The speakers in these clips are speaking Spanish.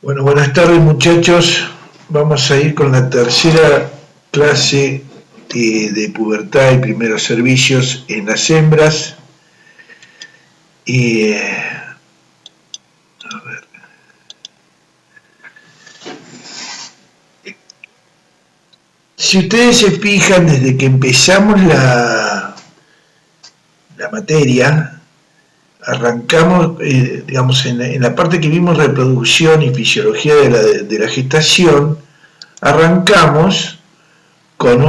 Bueno, buenas tardes muchachos. Vamos a ir con la tercera clase de pubertad y primeros servicios en las hembras. Y, a ver. Si ustedes se fijan, desde que empezamos la materia, arrancamos, digamos, en la parte que vimos reproducción y fisiología de la gestación, arrancamos con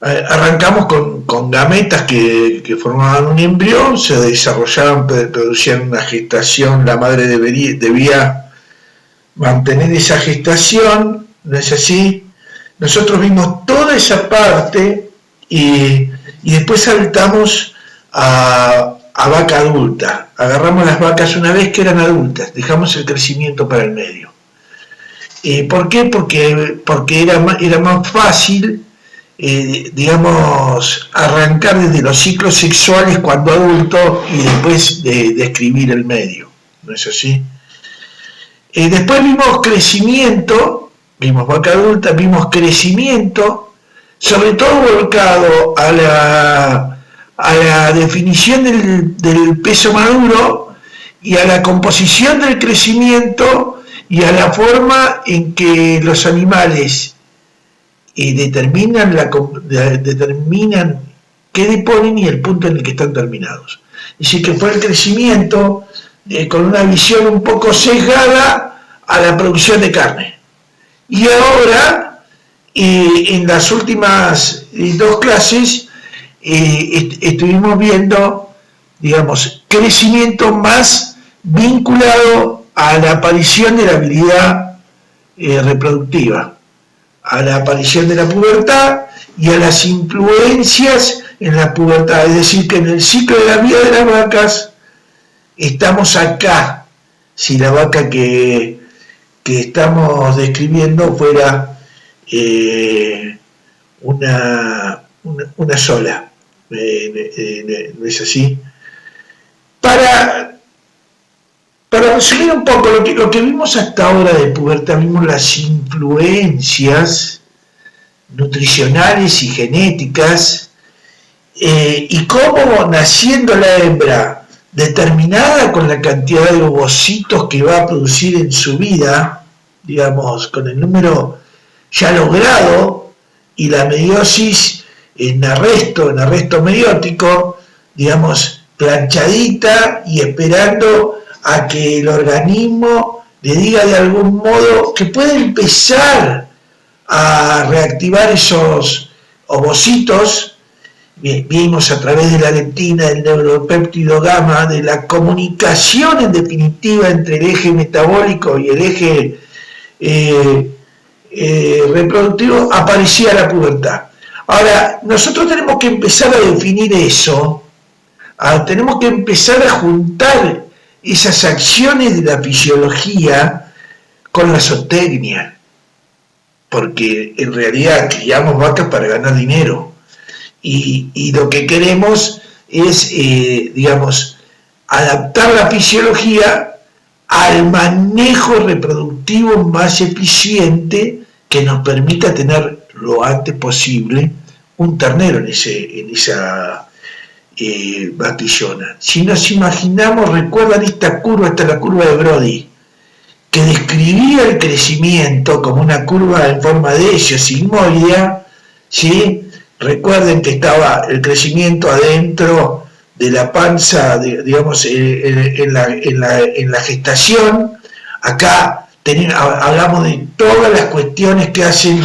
arrancamos con gametas que formaban un embrión, se desarrollaban, producían una gestación, la madre debía mantener esa gestación, ¿no es así? Nosotros vimos toda esa parte y después saltamos a vaca adulta. Agarramos las vacas una vez que eran adultas, dejamos el crecimiento para el medio. ¿Por qué? Porque era más fácil, digamos, arrancar desde los ciclos sexuales cuando adulto y después describir el medio, ¿no es así? Después vimos crecimiento, vimos vaca adulta, vimos crecimiento, sobre todo volcado a la definición del peso maduro y a la composición del crecimiento y a la forma en que los animales determinan qué deponen y el punto en el que están terminados. Es decir, que fue el crecimiento con una visión un poco sesgada a la producción de carne. Y ahora, en las últimas dos clases, estuvimos viendo, digamos, crecimiento más vinculado a la aparición de la habilidad reproductiva, a la aparición de la pubertad y a las influencias en la pubertad. Es decir, que en el ciclo de la vida de las vacas estamos acá. Si la vaca que estamos describiendo fuera una sola, ¿no es así? Para resumir un poco lo que vimos hasta ahora de pubertad, vimos las influencias nutricionales y genéticas, y cómo naciendo la hembra determinada con la cantidad de ovocitos que va a producir en su vida, digamos, con el número ya logrado y la meiosis en arresto meiótico, digamos, planchadita y esperando a que el organismo le diga de algún modo que puede empezar a reactivar esos ovocitos. Vimos a través de la leptina, del neuropéptido gamma, de la comunicación en definitiva entre el eje metabólico y el eje reproductivo, aparecía la pubertad. Ahora, nosotros tenemos que empezar a definir eso, tenemos que empezar a juntar esas acciones de la fisiología con la zootecnia, porque en realidad criamos vacas para ganar dinero. Y lo que queremos es, digamos, adaptar la fisiología al manejo reproductivo más eficiente que nos permita tener lo antes posible un ternero en esa vaquillona. Si nos imaginamos, recuerdan esta curva, esta es la curva de Brody, que describía el crecimiento como una curva en forma de S sigmoidea, ¿sí? Recuerden que estaba el crecimiento adentro de la panza, digamos, en la gestación. Acá hablamos de todas las cuestiones que hacen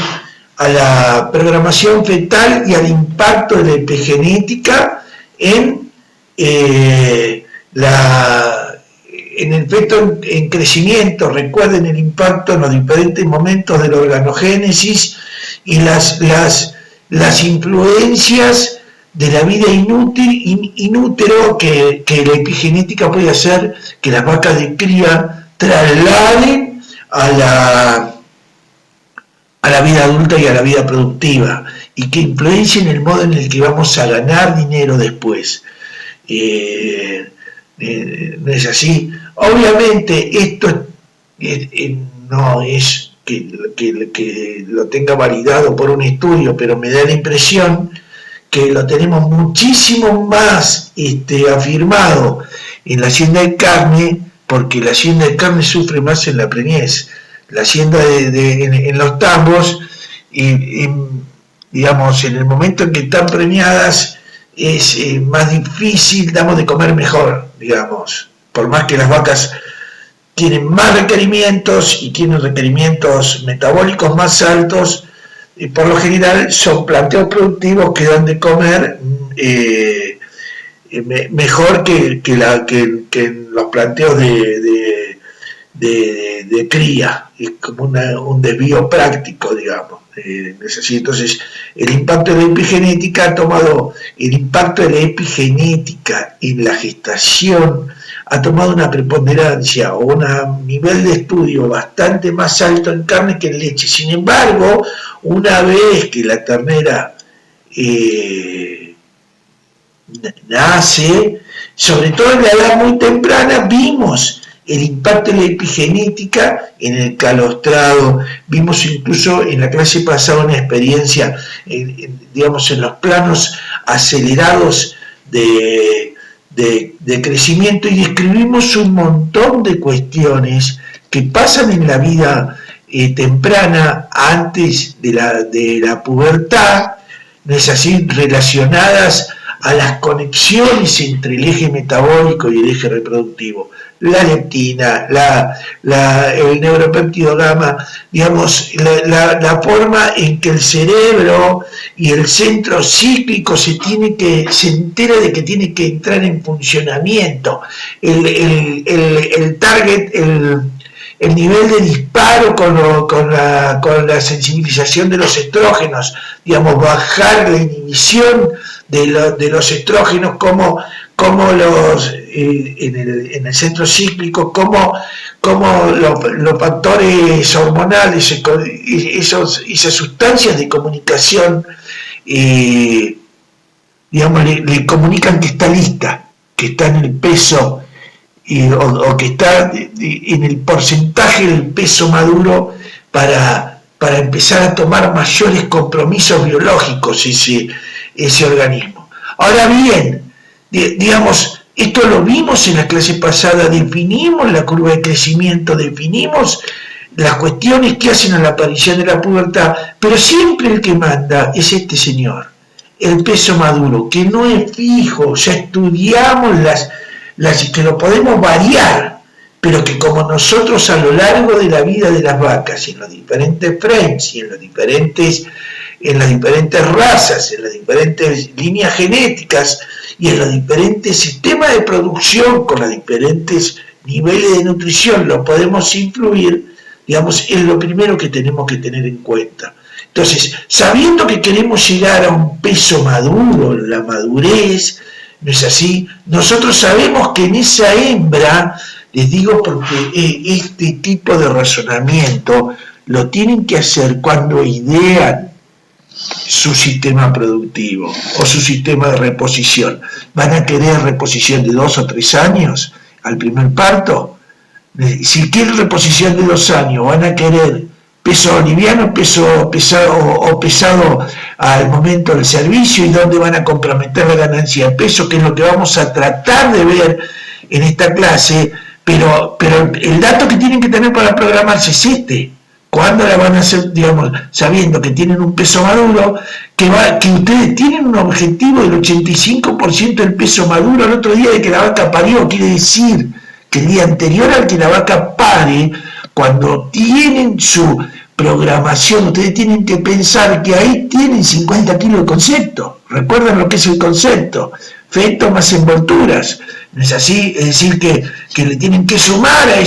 a la programación fetal y al impacto de la epigenética en el feto en crecimiento. Recuerden el impacto en los diferentes momentos de la organogénesis y las influencias de la vida inútero que la epigenética puede hacer que las vacas de cría trasladen a la vida adulta y a la vida productiva, y que influencien el modo en el que vamos a ganar dinero después. no es así. Obviamente esto no es que lo tenga validado por un estudio, pero me da la impresión que lo tenemos muchísimo más afirmado en la hacienda de carne, porque la hacienda de carne sufre más en la preñez. La hacienda en los tambos, digamos, en el momento en que están preñadas, es más difícil, damos de comer mejor, digamos, por más que las vacas tienen más requerimientos y tienen requerimientos metabólicos más altos, y por lo general son planteos productivos que dan de comer mejor que los planteos de cría. Es como un desvío práctico, digamos. Entonces, el impacto de la epigenética ha tomado, el impacto de la epigenética en la gestación ha tomado una preponderancia o un nivel de estudio bastante más alto en carne que en leche. Sin embargo, una vez que la ternera nace, sobre todo en la edad muy temprana, vimos el impacto de la epigenética en el calostrado. Vimos incluso en la clase pasada una experiencia, digamos, en los planos acelerados de crecimiento, y describimos un montón de cuestiones que pasan en la vida temprana, antes de la pubertad, ¿no es así?, relacionadas a las conexiones entre el eje metabólico y el eje reproductivo. La leptina, el neuropéptido gamma, digamos, la forma en que el cerebro y el centro cíclico se entera de que tiene que entrar en funcionamiento. El target, el nivel de disparo con la sensibilización de los estrógenos, digamos, bajar la inhibición de los estrógenos, como los en el centro cíclico, como los factores hormonales, esas sustancias de comunicación, digamos, le comunican que está lista, que está en el peso, o que está en el porcentaje del peso maduro para empezar a tomar mayores compromisos biológicos ese organismo. Ahora bien, digamos, esto lo vimos en la clase pasada, definimos la curva de crecimiento, definimos las cuestiones que hacen a la aparición de la pubertad, pero siempre el que manda es este señor, el peso maduro, que no es fijo. Ya estudiamos que lo podemos variar, pero que como nosotros a lo largo de la vida de las vacas, en los diferentes frames y en las diferentes razas, en las diferentes líneas genéticas y en los diferentes sistemas de producción con los diferentes niveles de nutrición, lo podemos influir, digamos, es lo primero que tenemos que tener en cuenta. Entonces, sabiendo que queremos llegar a un peso maduro, la madurez, ¿no es así? Nosotros sabemos que en esa hembra, les digo porque este tipo de razonamiento lo tienen que hacer cuando idean su sistema productivo o su sistema de reposición. ¿Van a querer reposición de 2 o 3 años al primer parto? Si quieren reposición de 2 años, van a querer peso liviano, peso pesado al momento del servicio, y dónde van a comprometer la ganancia de peso, que es lo que vamos a tratar de ver en esta clase, pero el dato que tienen que tener para programarse es este. ¿Cuándo la van a hacer? Digamos, sabiendo que tienen un peso maduro, que ustedes tienen un objetivo del 85% del peso maduro al otro día de que la vaca parió. Quiere decir que el día anterior al que la vaca pare, cuando tienen su programación, ustedes tienen que pensar que ahí tienen 50 kilos de concepto. ¿Recuerdan lo que es el concepto? Feto más envolturas. ¿No es así? Es decir, que le tienen que sumar a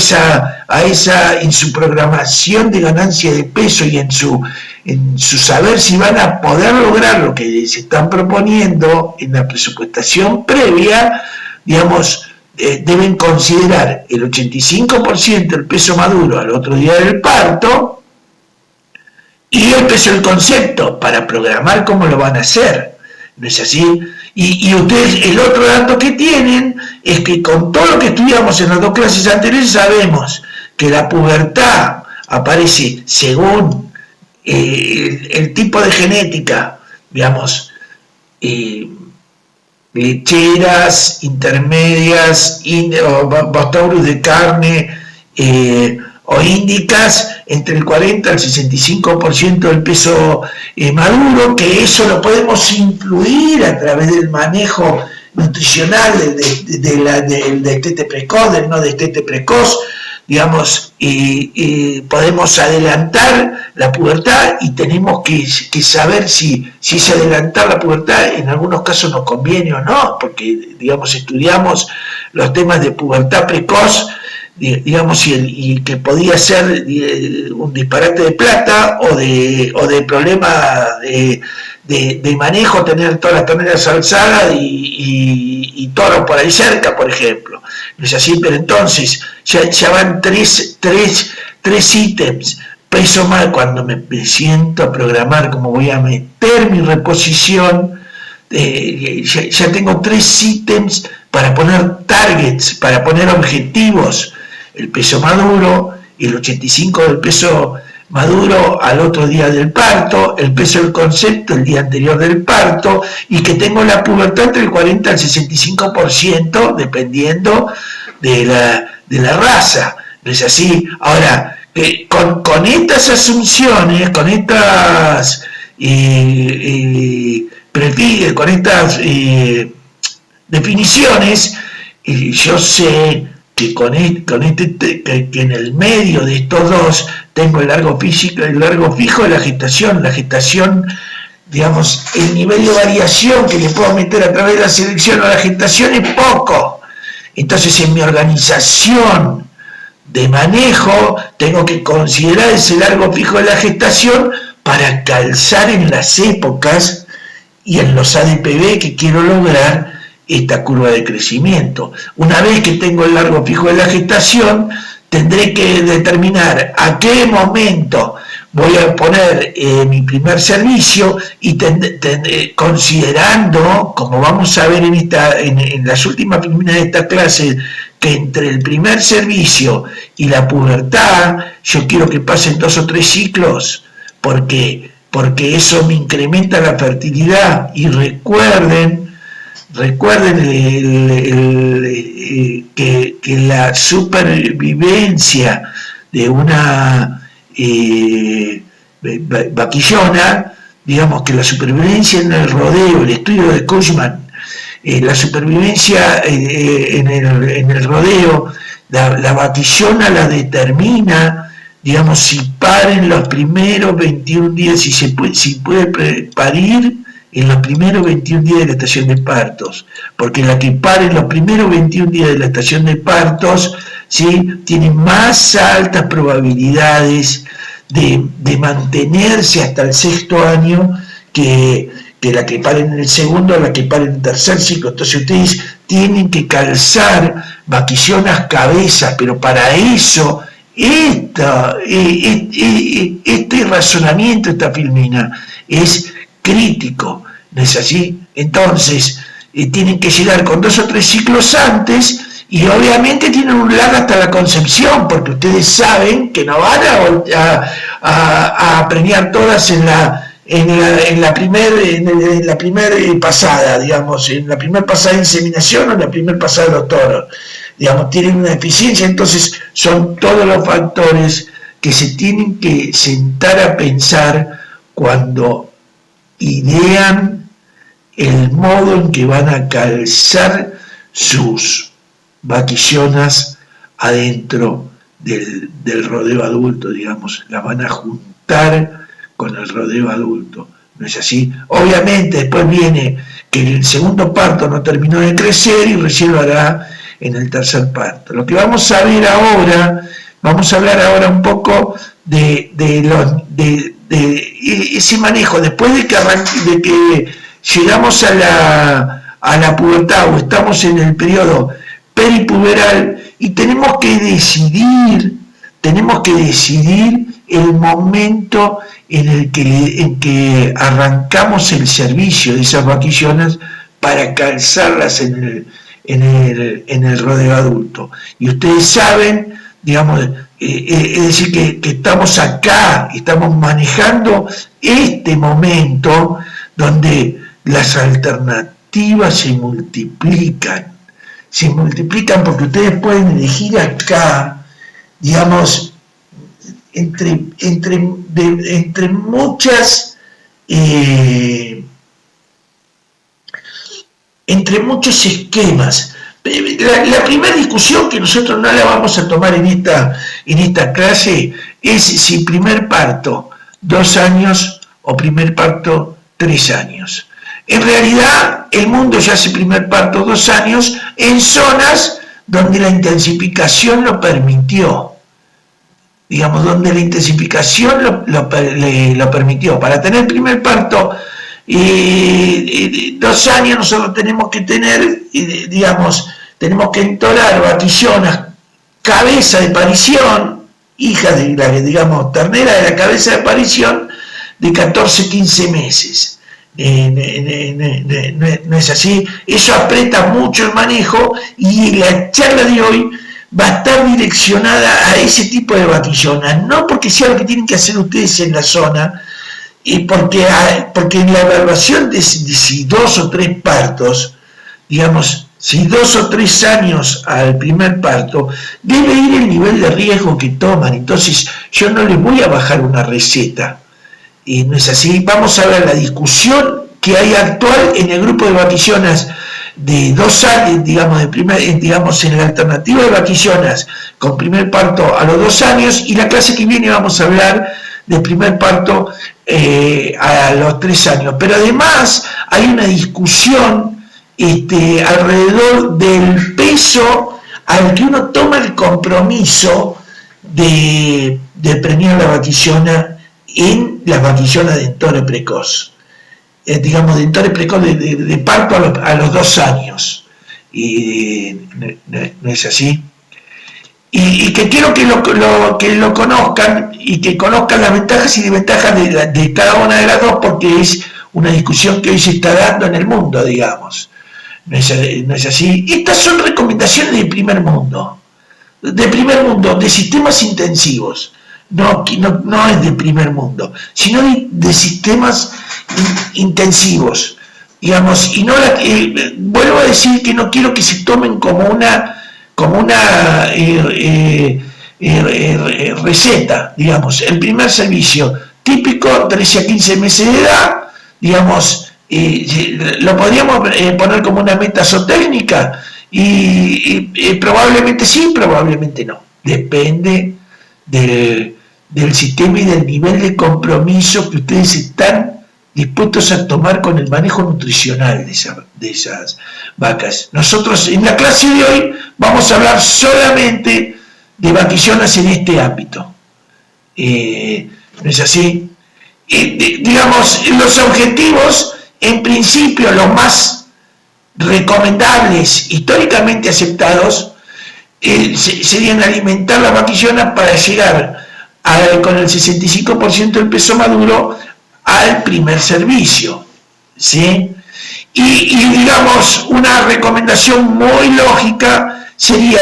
esa en su programación de ganancia de peso y en su saber si van a poder lograr lo que se están proponiendo en la presupuestación previa, digamos, deben considerar el 85% del peso maduro al otro día del parto y el peso del concepto para programar cómo lo van a hacer. ¿No es así? Y ustedes, el otro dato que tienen es que con todo lo que estudiamos en las dos clases anteriores sabemos que la pubertad aparece según el tipo de genética, digamos, lecheras, intermedias, Bacillus de carne o índicas, entre el 40 al 65% del peso maduro, que eso lo podemos influir a través del manejo nutricional del destete precoz, del no destete precoz, digamos, podemos adelantar la pubertad y tenemos que saber si ese adelantar la pubertad en algunos casos nos conviene o no, porque, digamos, estudiamos los temas de pubertad precoz, digamos, y que podía ser un disparate de plata o de problema de manejo, tener todas las torneras alzadas y toro por ahí cerca, por ejemplo. No es así, pero entonces ya van tres ítems. Peso mal cuando me siento a programar cómo voy a meter mi reposición. Ya tengo 3 ítems para poner targets, para poner objetivos. El peso maduro, el 85 del peso maduro al otro día del parto, el peso del concepto el día anterior del parto, y que tengo la pubertad entre el 40 al 65%, dependiendo de la raza. ¿No es así? Ahora, con estas asunciones, con estas con estas definiciones, yo sé que que en el medio de estos dos tengo el largo fijo de la gestación, digamos, el nivel de variación que le puedo meter a través de la selección a la gestación es poco. Entonces, en mi organización de manejo tengo que considerar ese largo fijo de la gestación para calzar en las épocas y en los ADPB que quiero lograr esta curva de crecimiento. Una vez que tengo el largo fijo de la gestación, tendré que determinar a qué momento voy a poner mi primer servicio y considerando, como vamos a ver en las últimas líneas de esta clase, que entre el primer servicio y la pubertad, yo quiero que pasen 2 o 3 ciclos, porque eso me incrementa la fertilidad. Y recuerden que la supervivencia de una vaquillona, digamos que la supervivencia en el rodeo, el estudio de Cushman, la supervivencia en el rodeo, la vaquillona la determina, digamos, si paren los primeros 21 días, si puede parir en los primeros 21 días de la estación de partos, porque la que pare en los primeros 21 días de la estación de partos, ¿sí?, tiene más altas probabilidades de mantenerse hasta el 6º año que la que pare en el segundo o la que pare en el tercer ciclo. Entonces ustedes tienen que calzar vaquillonas cabezas, pero para eso este razonamiento, esta filmina, es crítico, ¿no es así? Entonces, tienen que llegar con 2 o 3 ciclos antes, y obviamente tienen un lag hasta la concepción, porque ustedes saben que no van a premiar todas en la primera pasada, digamos, en la primera pasada de inseminación o en la primera pasada de los toros. Digamos, tienen una deficiencia. Entonces son todos los factores que se tienen que sentar a pensar cuando idean el modo en que van a calzar sus vaquillonas adentro del rodeo adulto, digamos, la van a juntar con el rodeo adulto, ¿no es así? Obviamente después viene que el segundo parto no terminó de crecer y recién lo hará en el tercer parto. Lo que vamos a ver ahora, vamos a hablar ahora un poco de ese manejo, después de que llegamos a la pubertad o estamos en el periodo peripuberal y tenemos que decidir el momento en que, arrancamos el servicio de esas vaquillonas para calzarlas en el rodeo adulto. Y ustedes saben, digamos, es decir, que estamos acá, estamos manejando este momento donde las alternativas se multiplican porque ustedes pueden elegir acá, digamos, entre muchas entre muchos esquemas. La primera discusión, que nosotros no la vamos a tomar en esta clase, es si primer parto 2 años o primer parto 3 años. En realidad, el mundo ya hace primer parto 2 años en zonas donde la intensificación lo permitió. Digamos, donde la intensificación lo permitió. Para tener primer parto 2 años, nosotros tenemos que tener, tenemos que entorar vaquillonas, cabeza de parición, hija de la, ternera de la cabeza de parición, de 14-15 meses. No es así. Eso aprieta mucho el manejo, y la charla de hoy va a estar direccionada a ese tipo de vaquillonas, no porque sea lo que tienen que hacer ustedes en la zona, y porque en la evaluación de si 2 o 3 partos, si 2 o 3 años al primer parto, debe ir el nivel de riesgo que toman. Entonces yo no les voy a bajar una receta, y no es así. Vamos a ver la discusión que hay actual en el grupo de vaquillonas de 2 años, en la alternativa de vaquillonas con primer parto a los 2 años, y la clase que viene vamos a hablar del primer parto a los 3 años. Pero además hay una discusión alrededor del peso al que uno toma el compromiso de preñar la vaquillona en las vaquillonas de entore precoz. De entore precoz de parto a los 2 años. Y no es así. Y que quiero que lo conozcan, y que conozcan las ventajas y desventajas de cada una de las dos, porque es una discusión que hoy se está dando en el mundo, digamos. No es así. Estas son recomendaciones de primer mundo, de sistemas intensivos. No es de primer mundo, sino de sistemas intensivos, y vuelvo a decir que no quiero que se tomen como una receta. El primer servicio típico, 13 a 15 meses de edad, lo podríamos poner como una meta zootécnica, y probablemente sí, probablemente no, depende del sistema y del nivel de compromiso que ustedes están dispuestos a tomar con el manejo nutricional de esas vacas. Nosotros en la clase de hoy vamos a hablar solamente de vaquillonas en este ámbito. ¿No es así? Los objetivos, en principio, los más recomendables, históricamente aceptados, serían alimentar las vaquillonas para llegar con el 65% del peso maduro al primer servicio, ¿sí? Y una recomendación muy lógica sería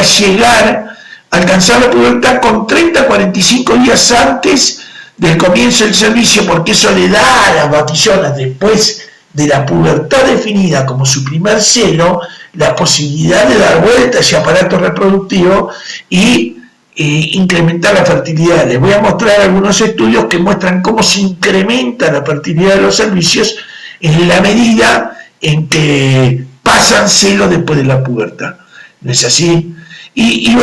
alcanzar la pubertad con 30 a 45 días antes del comienzo del servicio, porque eso le da a las vaquillonas, después de la pubertad definida como su primer celo, la posibilidad de dar vuelta a ese aparato reproductivo y incrementar la fertilidad. Les voy a mostrar algunos estudios que muestran cómo se incrementa la fertilidad de los servicios en la medida en que pasan celo después de la pubertad. ¿No es así? Y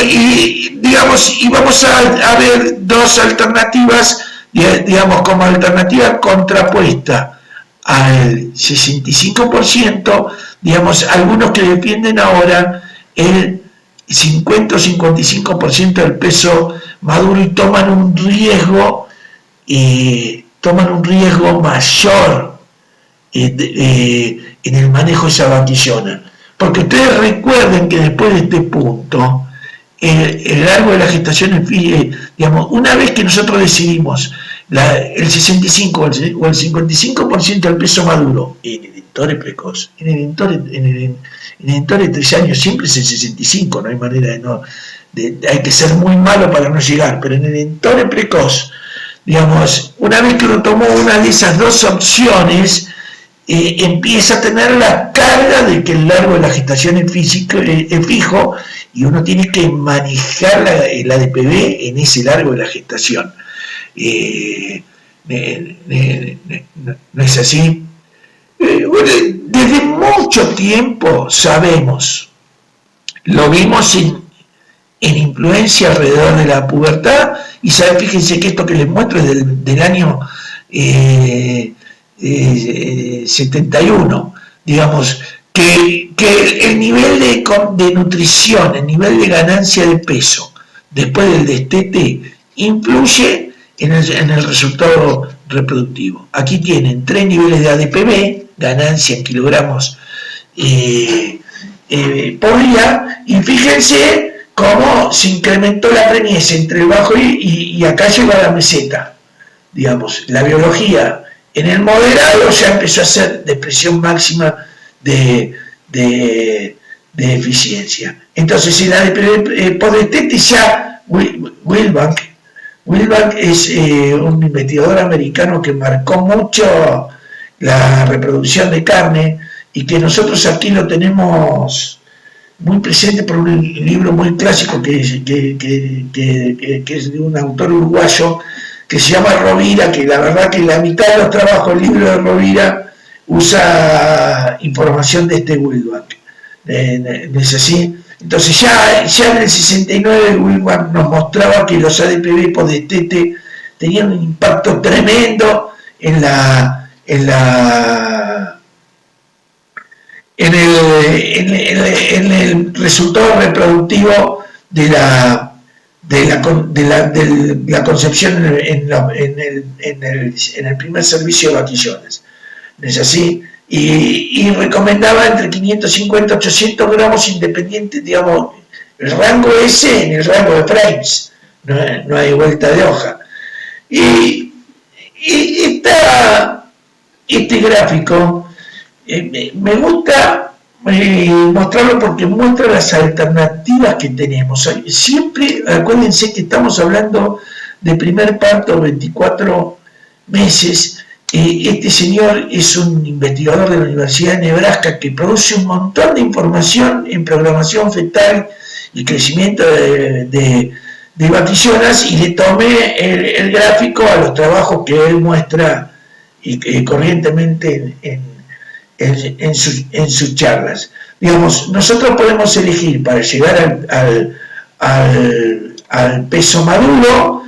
vamos a ver 2 alternativas, como alternativa contrapuesta al 65%, algunos que defienden ahora el 50 o 55% del peso maduro, y toman un riesgo mayor en el manejo de esa vaquillona. Porque ustedes recuerden que después de este punto, el largo de la gestación, una vez que nosotros decidimos el 65 o el 55% del peso maduro en edentores precoz, en edentores de 3 años siempre es el 65, no hay manera de no, hay que ser muy malo para no llegar, pero en edentores precoz, digamos, una vez que uno tomó una de esas dos opciones, empieza a tener la carga de que el largo de la gestación es fijo y uno tiene que manejar el ADPB en ese largo de la gestación. ¿No es así? Bueno, desde mucho tiempo sabemos, lo vimos en influencia alrededor de la pubertad, y fíjense que esto que les muestro es del año 71, digamos, que el nivel de nutrición, el nivel de ganancia de peso después del destete influye en el resultado reproductivo. Aquí tienen 3 niveles de ADPB, ganancia en kilogramos por día, y fíjense cómo se incrementó la preñez entre el bajo y acá llegó a la meseta. Digamos, la biología en el moderado ya empezó a hacer depresión máxima de eficiencia. Entonces, en la ADPB post-destete ya Wilbank es un investigador americano que marcó mucho la reproducción de carne y que nosotros aquí lo tenemos muy presente por un libro muy clásico que es de un autor uruguayo que se llama Rovira, que la verdad que la mitad de los trabajos del libro de Rovira usa información de este Wilbank. ¿No es así? Entonces ya en el 69 Wilbank nos mostraba que los ADPB post-destete tenían un impacto tremendo en el resultado reproductivo de la concepción en el primer servicio de vaquillones. ¿No es así? Y recomendaba entre 550 y 800 gramos independientes, digamos, el rango ese en el rango de frames, no hay vuelta de hoja. Y este gráfico me gusta mostrarlo porque muestra las alternativas que tenemos. Siempre, acuérdense que estamos hablando de primer parto, 24 meses. Este señor es un investigador de la Universidad de Nebraska que produce un montón de información en programación fetal y crecimiento de vaquillonas, y le tomé el gráfico a los trabajos que él muestra corrientemente en sus charlas. Digamos, nosotros podemos elegir para llegar al peso maduro,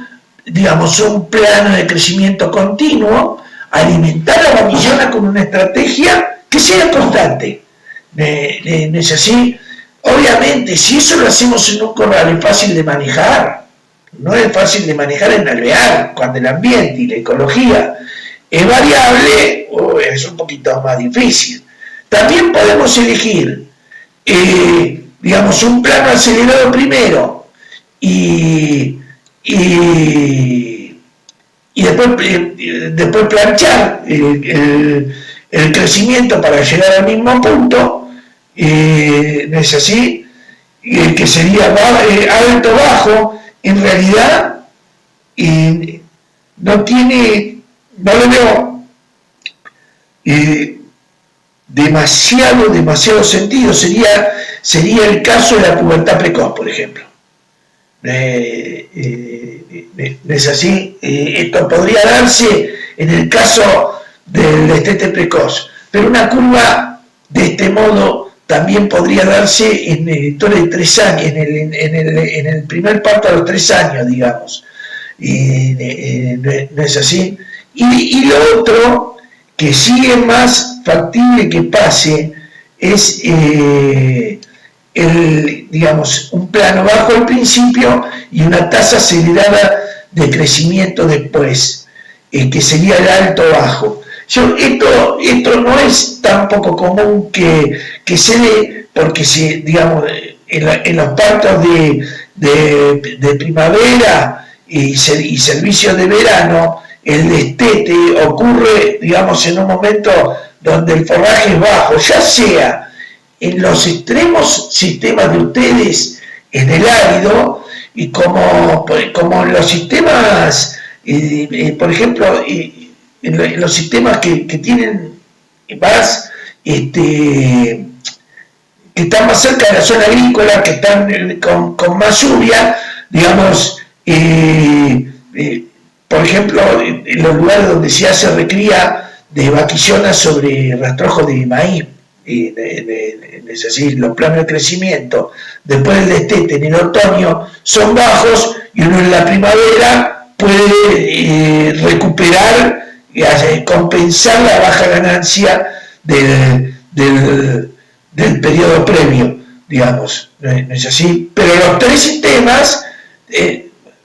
digamos, un plano de crecimiento continuo, alimentar a la vaquillona con una estrategia que sea constante. ¿No es así? Obviamente, si eso lo hacemos en un corral es fácil de manejar. No es fácil de manejar en alvear, cuando el ambiente y la ecología es variable, es un poquito más difícil. También podemos elegir, digamos, un plano acelerado primero y después planchar el crecimiento para llegar al mismo punto, ¿no es así? Que sería alto-bajo. En realidad no lo veo demasiado sentido. Sería el caso de la pubertad precoz, por ejemplo. ¿No es así? Esto podría darse en el caso del destete precoz, pero una curva de este modo también podría darse en editores de 3 años, en el primer parto a los 3 años, digamos. ¿No es así? Y lo otro, que sí es más factible que pase, es digamos, un plano bajo al principio y una tasa acelerada de crecimiento después, que sería el alto-bajo. Esto no es tan poco común que se dé, porque digamos, en los partos de primavera y servicios de verano, el destete ocurre, digamos, en un momento donde el forraje es bajo, ya sea en los extremos sistemas de ustedes, en el árido, y como en los sistemas, por ejemplo, en los sistemas que tienen más, que están más cerca de la zona agrícola, que están con más lluvia, digamos, por ejemplo, en los lugares donde se hace recría de vaquillona sobre rastrojos de maíz, es así, los planos de crecimiento, después del destete en el otoño son bajos y uno en la primavera puede recuperar y compensar la baja ganancia del periodo previo, digamos, ¿no es así? Pero los tres sistemas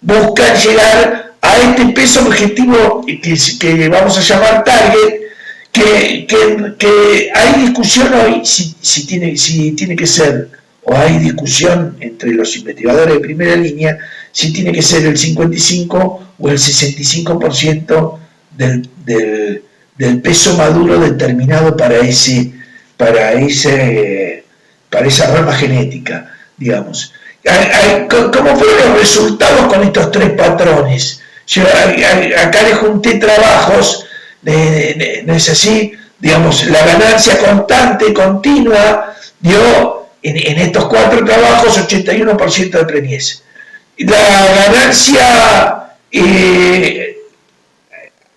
buscan llegar a este peso objetivo que vamos a llamar target, que hay discusión hoy si tiene que ser, o hay discusión entre los investigadores de primera línea, si tiene que ser el 55 o el 65% del peso maduro determinado para esa rama genética, digamos. ¿Cómo fueron los resultados con estos tres patrones? Yo acá le junté trabajos, no es así, digamos, la ganancia constante, continua, dio en estos cuatro trabajos 81% de preñez. La ganancia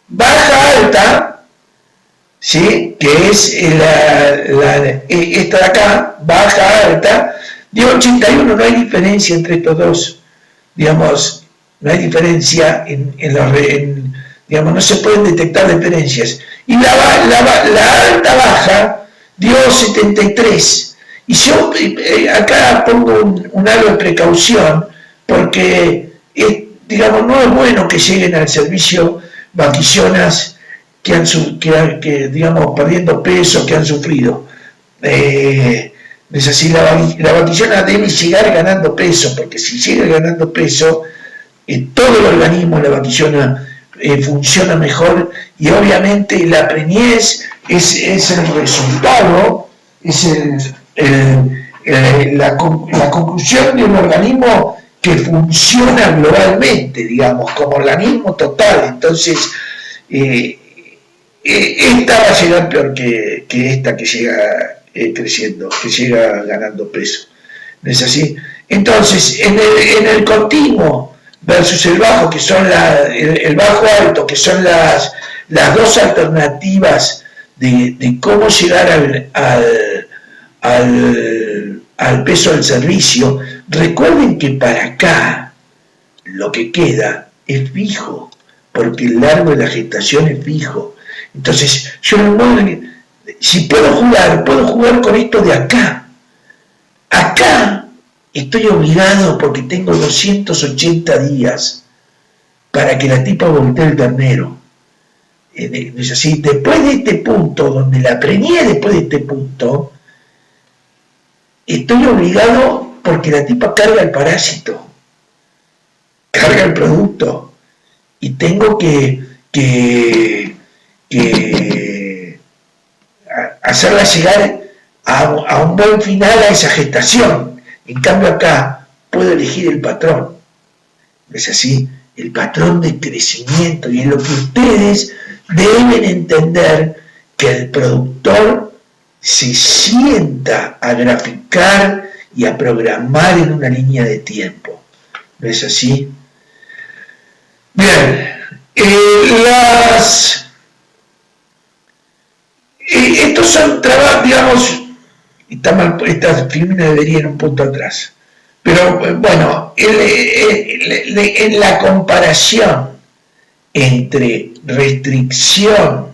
baja alta, ¿sí? Que es esta de acá, baja alta, dio 81, no hay diferencia entre estos dos, digamos, no hay diferencia digamos, no se pueden detectar diferencias. Y la alta baja dio 73. Y yo acá pongo un halo de precaución, porque digamos, no es bueno que lleguen al servicio vaquillonas que digamos, perdiendo peso, que han sufrido. Es así, la vaquillona debe llegar ganando peso, porque si llega ganando peso, todo el organismo de la vaquillona funciona mejor, y obviamente la preñez es el resultado, es la conclusión de un organismo que funciona globalmente, digamos, como organismo total. Entonces, esta va a llegar peor que esta que llega creciendo, que llega ganando peso. ¿No es así? Entonces, en el continuo versus el bajo, que son el bajo alto, que son las dos alternativas de cómo llegar al peso del servicio, recuerden que para acá lo que queda es fijo, porque el largo de la gestación es fijo. Entonces, yo si puedo jugar con esto de acá. Acá estoy obligado porque tengo 280 días para que la tipa voltee el ternero. Es así, después de este punto, donde la preñé, después de este punto, estoy obligado porque la tipa carga el parásito, carga el producto, y tengo que hacerla llegar a un buen final a esa gestación. En cambio acá puedo elegir el patrón. Es así, el patrón de crecimiento, y en lo que ustedes deben entender que el productor se sienta a graficar y a programar en una línea de tiempo. ¿No es así? Bien, estos son trabajos, digamos, esta filmina debería ir un punto atrás, pero bueno, en la comparación entre restricción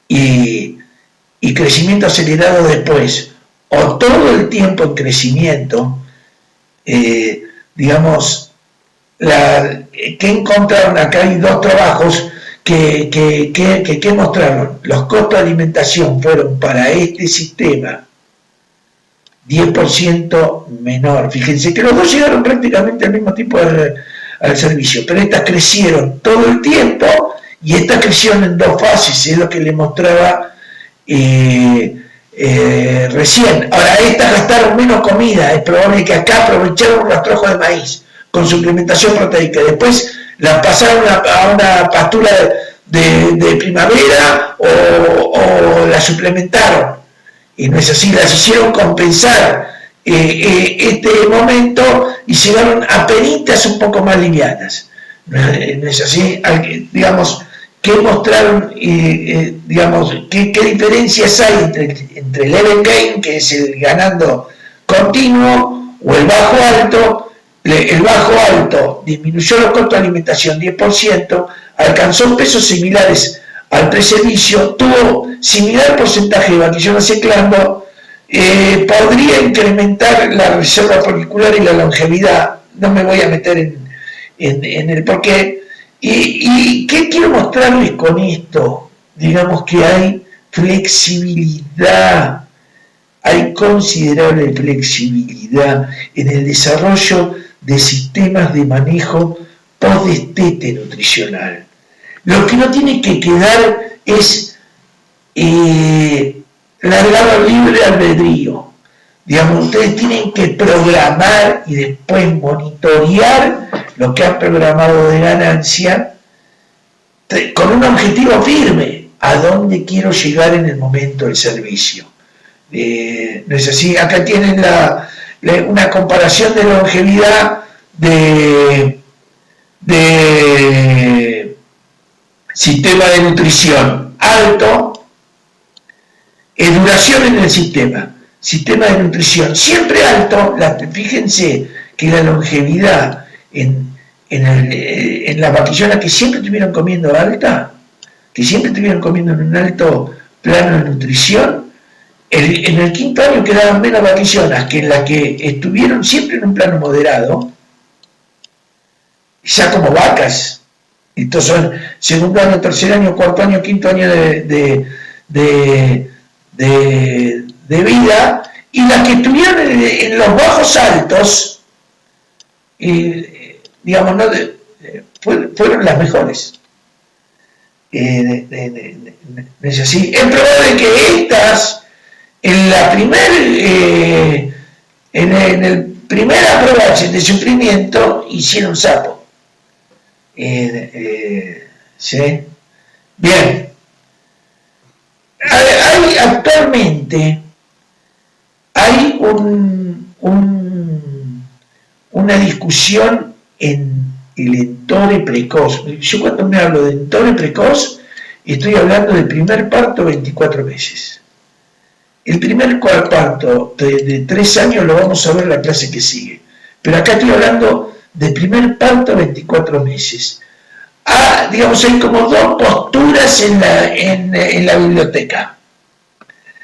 y crecimiento acelerado después, o todo el tiempo en crecimiento, digamos, ¿qué encontraron? Acá hay dos trabajos que mostraron. Los costos de alimentación fueron para este sistema 10% menor. Fíjense que los dos llegaron prácticamente al mismo tipo al servicio, pero estas crecieron todo el tiempo y esta crecieron en dos fases, es lo que le mostraba recién. Ahora, estas gastaron menos comida, es probable que acá aprovecharon un rastrojo de maíz con suplementación proteica, después las pasaron a una pastura de primavera o la suplementaron, y no es así, las hicieron compensar este momento y llegaron a penitas un poco más livianas. No es así, digamos, ¿qué mostraron, digamos, qué diferencias hay entre el even gain, que es el ganando continuo, o el bajo alto? El bajo alto disminuyó los costos de alimentación 10%, alcanzó pesos similares al preservicio, tuvo similar porcentaje de vaquillón aciclando, podría incrementar la reserva folicular y la longevidad. No me voy a meter en el porqué. ¿Y qué quiero mostrarles con esto? Digamos que hay flexibilidad, hay considerable flexibilidad en el desarrollo de sistemas de manejo post-destete nutricional. Lo que no tiene que quedar es largado libre albedrío. Digamos, ustedes tienen que programar y después monitorear lo que han programado de ganancia con un objetivo firme, a dónde quiero llegar en el momento del servicio. No es así, acá tienen una comparación de longevidad de sistema de nutrición alto, duración en el sistema de nutrición siempre alto. Fíjense que la longevidad en las vaquillonas que siempre estuvieron comiendo alta, que siempre estuvieron comiendo en un alto plano de nutrición, en el quinto año quedaban menos vaquillonas que en la que estuvieron siempre en un plano moderado, ya como vacas. Estos son segundo año, tercer año, cuarto año, quinto año de vida, y las que estuvieron en los bajos altos, digamos, ¿no? Fueron las mejores. Es así. Es probable que estas, en el primer aprobache de sufrimiento, hicieron sapo. ¿Sí? Bien. Actualmente hay una discusión en el entore precoz. Yo cuando me hablo de entore precoz estoy hablando del primer parto 24 meses. El primer parto de 3 años lo vamos a ver en la clase que sigue. Pero acá estoy hablando del primer parto 24 meses. Digamos, hay como dos posturas en la biblioteca.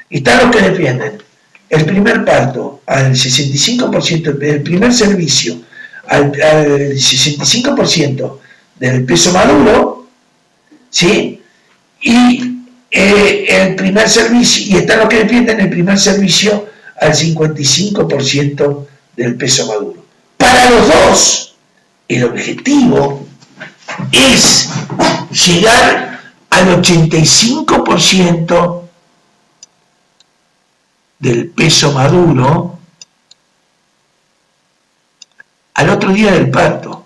Están los que defienden el primer parto al 65%, el primer servicio al 65% del peso maduro, ¿sí? Y el primer servicio, y están los que defienden el primer servicio al 55% del peso maduro. Para los dos, el objetivo es llegar al 85% del peso maduro al otro día del parto.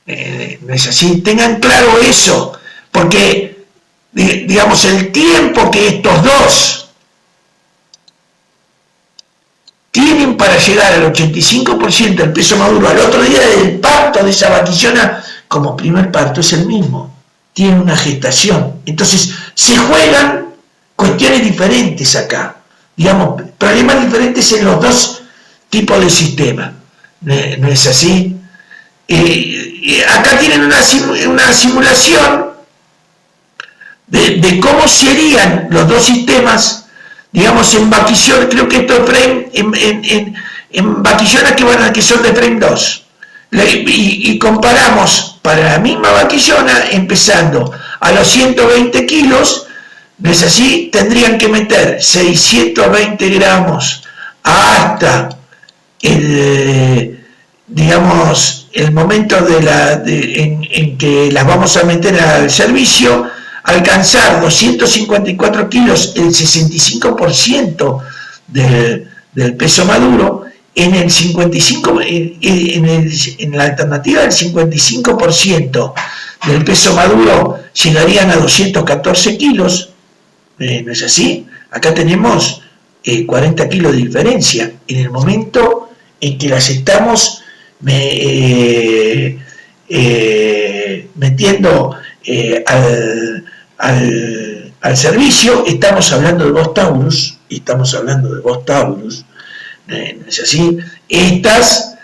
No es así, tengan claro eso, porque digamos el tiempo que estos dos tienen para llegar al 85% del peso maduro al otro día del parto de esa vaquillona como primer parto es el mismo, tienen una gestación. Entonces se juegan cuestiones diferentes acá, digamos, problemas diferentes en los dos tipos de sistema. ¿No es así? Acá tienen una simulación de cómo serían los dos sistemas, digamos, en vaquillón. Creo que esto es en vaquillonas que son de frame 2. Y comparamos para la misma vaquillona, empezando a los 120 kilos, ¿no es así? Tendrían que meter 620 gramos hasta digamos, el momento en que las vamos a meter al servicio, alcanzar 254 kilos, el 65% del peso maduro, en la alternativa del 55% del peso maduro llegarían a 214 kilos, ¿no es así? Acá tenemos 40 kilos de diferencia en el momento en que las estamos metiendo al servicio. Estamos hablando de Bos Taurus, ¿no es así? Estas,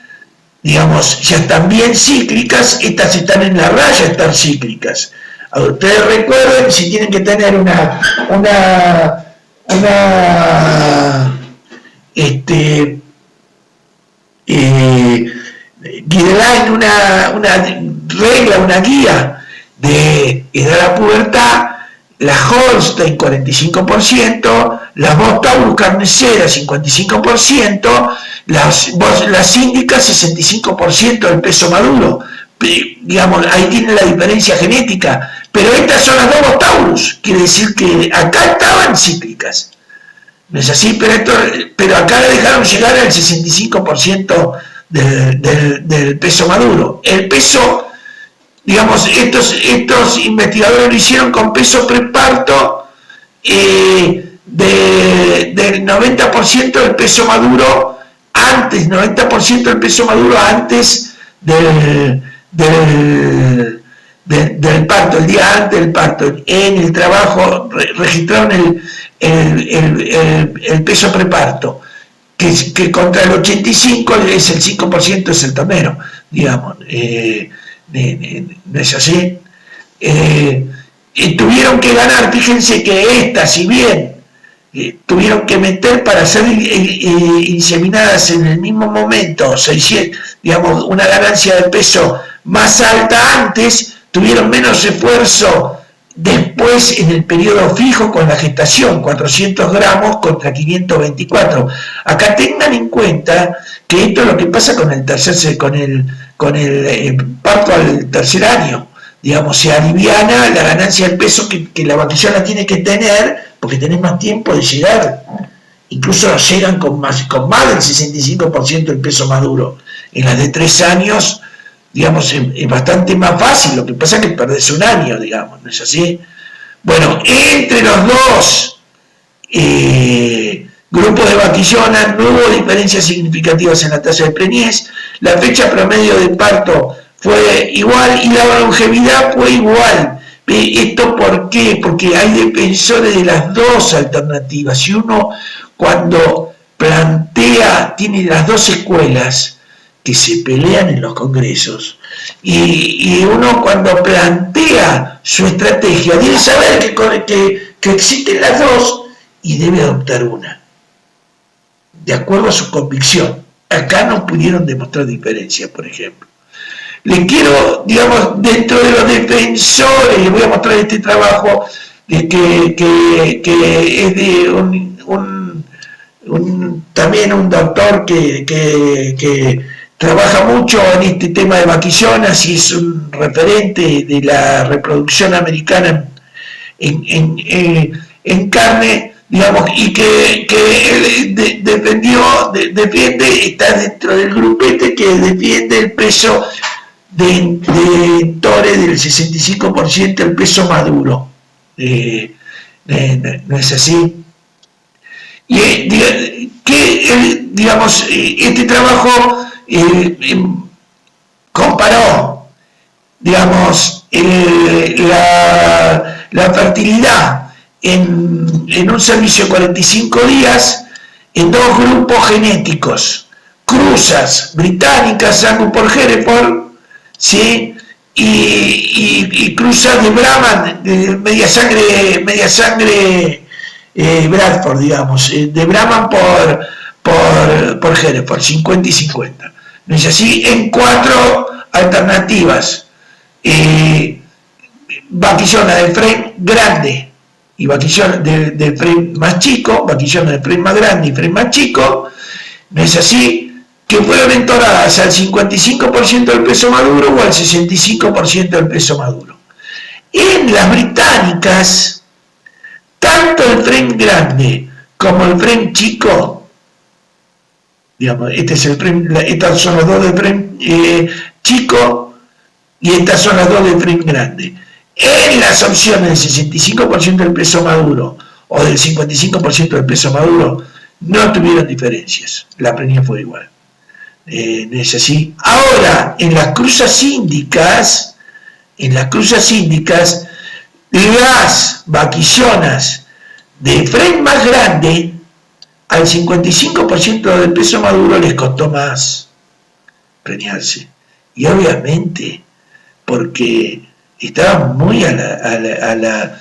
digamos, ya están bien cíclicas, estas están en la raya de estar cíclicas. Ustedes recuerden, si tienen que tener una guideline, una regla, una guía de edad a pubertad, la Holstein 45%, las Bos Taurus carniceras 55%, las índicas 65% del peso maduro. Digamos, ahí tiene la diferencia genética, pero estas son las dos Bos Taurus, quiere decir que acá estaban cíclicas, ¿no es así? Pero acá dejaron llegar al 65% del peso maduro. El peso, digamos, estos investigadores lo hicieron con peso preparto del 90% del peso maduro antes, 90% del peso maduro antes del parto, el día antes del parto. En el trabajo registraron el peso preparto, que contra el 85 es el 5%, es el tomero, digamos. ¿No es así? Tuvieron que ganar, fíjense que estas, si bien tuvieron que meter para ser inseminadas en el mismo momento, 600, digamos, una ganancia de peso más alta antes, tuvieron menos esfuerzo después en el periodo fijo con la gestación, 400 gramos contra 524. Acá tengan en cuenta que esto es lo que pasa con el parto al tercer año. Digamos, se aliviana la ganancia del peso que la vaquillona tiene que tener, porque tenés más tiempo de llegar. Incluso llegan con más del 65% del peso maduro. En las de 3 años, digamos, es bastante más fácil. Lo que pasa es que perdés un año, digamos, ¿no es así? Bueno, entre los dos grupos de vaquillonas no hubo diferencias significativas en la tasa de preñez. La fecha promedio de parto fue igual y la longevidad fue igual. ¿Esto por qué? Porque hay defensores de las dos alternativas. Y uno, cuando tiene las dos escuelas que se pelean en los congresos, y uno cuando plantea su estrategia debe saber que existen las dos y debe adoptar una, de acuerdo a su convicción. Acá no pudieron demostrar diferencia, por ejemplo. Les quiero, digamos, dentro de los defensores, les voy a mostrar este trabajo que es de también un doctor que trabaja mucho en este tema de vaquillonas y es un referente de la reproducción americana en carne, digamos, y que él defiende, está dentro del grupete que defiende el peso de Tore del 65% el peso maduro. ¿No es así? Y digamos, este trabajo comparó, digamos, la fertilidad en un servicio de 45 días en dos grupos genéticos, cruzas británicas, Angus por Hereford, ¿sí? y cruzas de Brahman, de media sangre Bradford, digamos, de Brahman por Hereford, 50 y 50. ¿No es así? En 4 alternativas, vaquillona de frame grande y vaquillona de frame más chico, vaquillona de frame más grande y frame más chico, ¿no es así? que fueron entonadas al 55% del peso maduro o al 65% del peso maduro. En las británicas, tanto el frame grande como el frame chico, digamos, estas son las dos del frame chico y estas son las dos del frame grande. En las opciones del 65% del peso maduro o del 55% del peso maduro, no tuvieron diferencias, la preñez fue igual. No es así. Ahora, en las cruzas índicas, las vaquillonas de frame más grande, al 55% del peso maduro les costó más preñarse. Y obviamente, porque estaban muy a la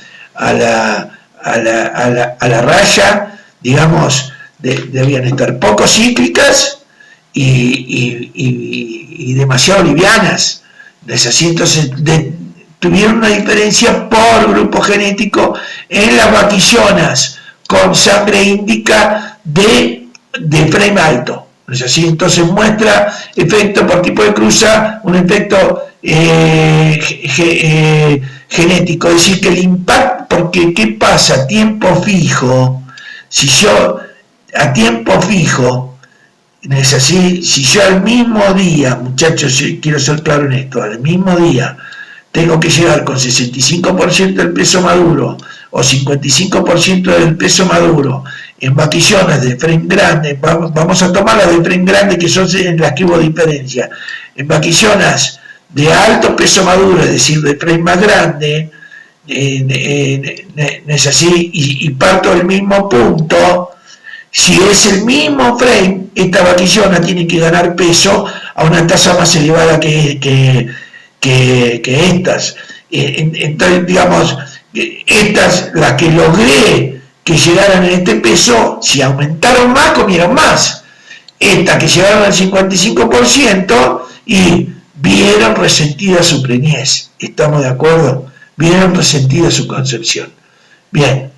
raya, digamos, debían estar poco cíclicas y demasiado livianas. ¿Es así? Entonces tuvieron una diferencia por grupo genético en las vaquillonas con sangre índica de frame alto. ¿No es así? Entonces muestra efecto por tipo de cruza, un efecto genético, es decir, que el impacto, porque ¿qué pasa? A tiempo fijo, si yo a tiempo fijo, ¿no es así? Si yo al mismo día, muchachos, quiero ser claro en esto, al mismo día tengo que llegar con 65% del peso maduro o 55% del peso maduro en vaquillonas de frame grande, vamos a tomar las de frame grande que son en las que hubo diferencia, en vaquillonas de alto peso maduro, es decir, de frame más grande, no es así, y parto del mismo punto. Si es el mismo frame, esta vaquillona tiene que ganar peso a una tasa más elevada que estas. Entonces, digamos, estas, las que logré que llegaran en este peso, si aumentaron más, comieron más. Estas que llegaron al 55% y vieron resentida su preñez. ¿Estamos de acuerdo? Vieron resentida su concepción. Bien.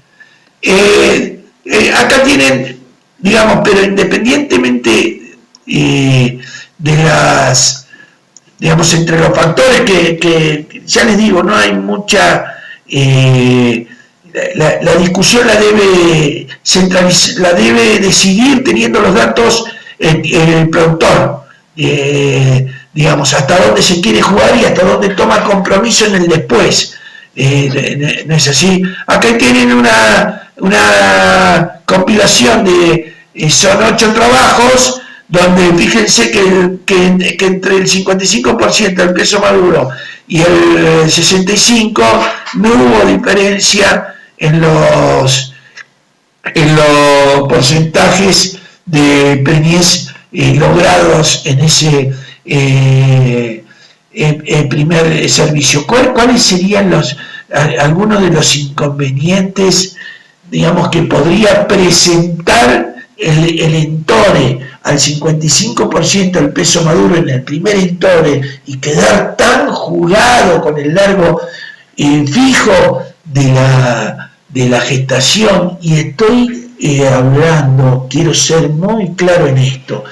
Acá tienen, digamos, pero independientemente de las, digamos, entre los factores que ya les digo, no hay mucha, la discusión la debe centralizar, la debe decidir teniendo los datos el productor, digamos, hasta dónde se quiere jugar y hasta dónde toma compromiso en el después. No es así. Acá tienen una compilación de, son 8 trabajos, donde fíjense que entre el 55% del peso maduro y el 65% no hubo diferencia en los porcentajes de preñez logrados en ese primer servicio. ¿Cuáles serían algunos de los inconvenientes, digamos, que podría presentar el entore al 55% del peso maduro en el primer entore y quedar tan jugado con el largo fijo de la gestación? Y estoy hablando, quiero ser muy claro en esto,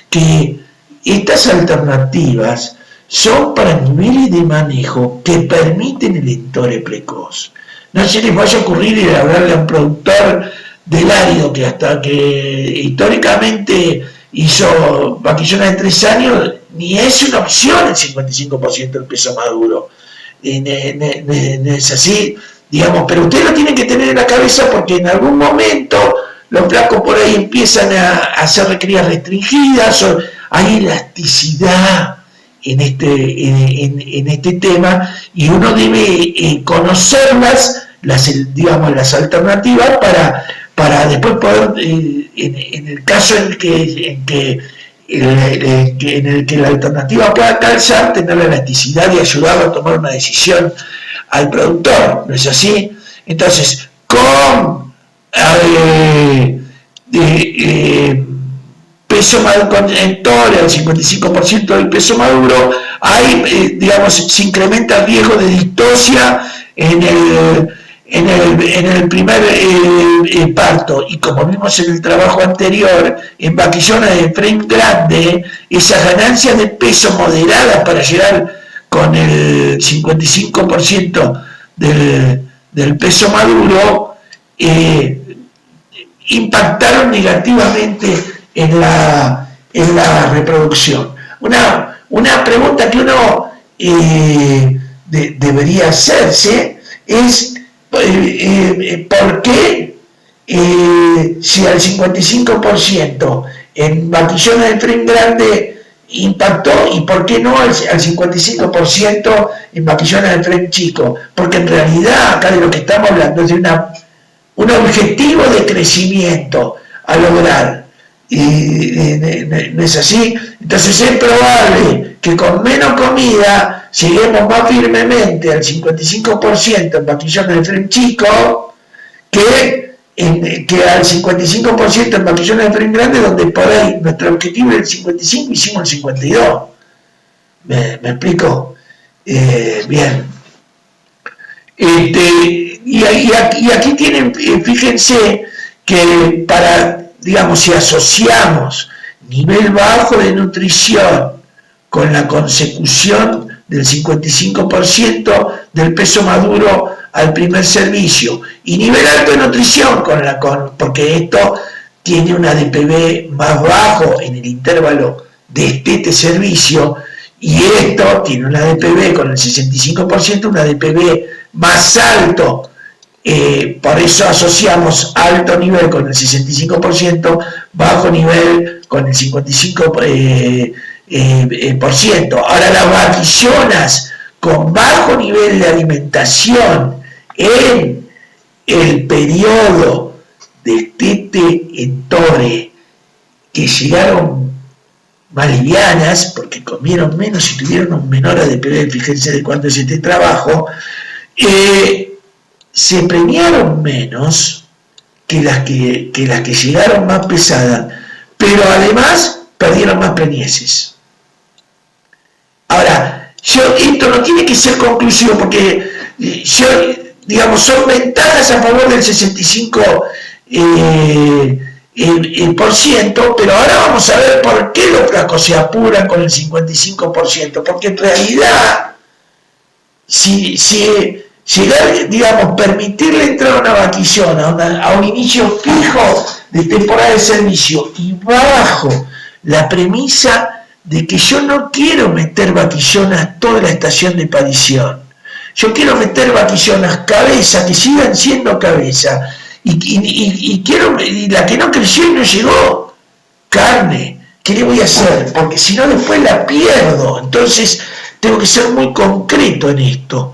que estas alternativas son para niveles de manejo que permiten el entore precoz. No se les vaya a ocurrir ir a hablarle a un productor del árido que hasta que históricamente hizo vaquillonas de 3 años, ni es una opción el 55% del peso maduro. Es así, digamos, pero ustedes lo tienen que tener en la cabeza porque en algún momento los flacos por ahí empiezan a hacer recrías restringidas, o hay elasticidad en este tema, y uno debe conocerlas, las alternativas para después poder, en el caso en el que la alternativa pueda calzar, tener la elasticidad y ayudarlo a tomar una decisión al productor, ¿no es así? Entonces, con peso maduro, con entore al 55% del peso maduro, hay, digamos, se incrementa el riesgo de distosia en en el primer parto, y como vimos en el trabajo anterior, en vaquillonas de frame grande, esas ganancias de peso moderadas para llegar con el 55% del peso maduro, impactaron negativamente en la reproducción. Una pregunta que uno debería hacerse es ¿por qué si al 55% en vaquillones de frame grande impactó y por qué no al 55% en vaquillones de frame chico? Porque en realidad acá de lo que estamos hablando es de un objetivo de crecimiento a lograr, y no es así. Entonces es probable que con menos comida lleguemos más firmemente al 55% en vaquillones de frame chico que al 55% en vaquillones de frame grande, donde por ahí nuestro objetivo era el 55 y hicimos el 52. ¿Me explico? Bien. Y aquí tienen, fíjense que digamos, si asociamos nivel bajo de nutrición con la consecución del 55% del peso maduro al primer servicio y nivel alto de nutrición porque esto tiene un ADPB más bajo en el intervalo de este servicio, y esto tiene un ADPB con el 65%, un ADPB más alto. Por eso asociamos alto nivel con el 65%, bajo nivel con el 55%. Ahora, las vaquillonas con bajo nivel de alimentación en el periodo de Tete en Tore, que llegaron más livianas porque comieron menos y tuvieron un menor ADPB, fíjense de cuánto es este trabajo, se premiaron menos que las que llegaron más pesadas, pero además perdieron más preñeces. Ahora, esto no tiene que ser conclusivo, porque digamos, son ventajas a favor del 65%, pero ahora vamos a ver por qué los flacos se apuran con el 55%, porque en realidad, si llegar, digamos, permitirle entrar a una vaquillona, a un inicio fijo de temporada de servicio y bajo la premisa de que yo no quiero meter vaquillonas toda la estación de parición, yo quiero meter vaquillonas cabeza, que sigan siendo cabeza, y la que no creció y no llegó, carne, ¿qué le voy a hacer? Porque si no después la pierdo. Entonces tengo que ser muy concreto en esto.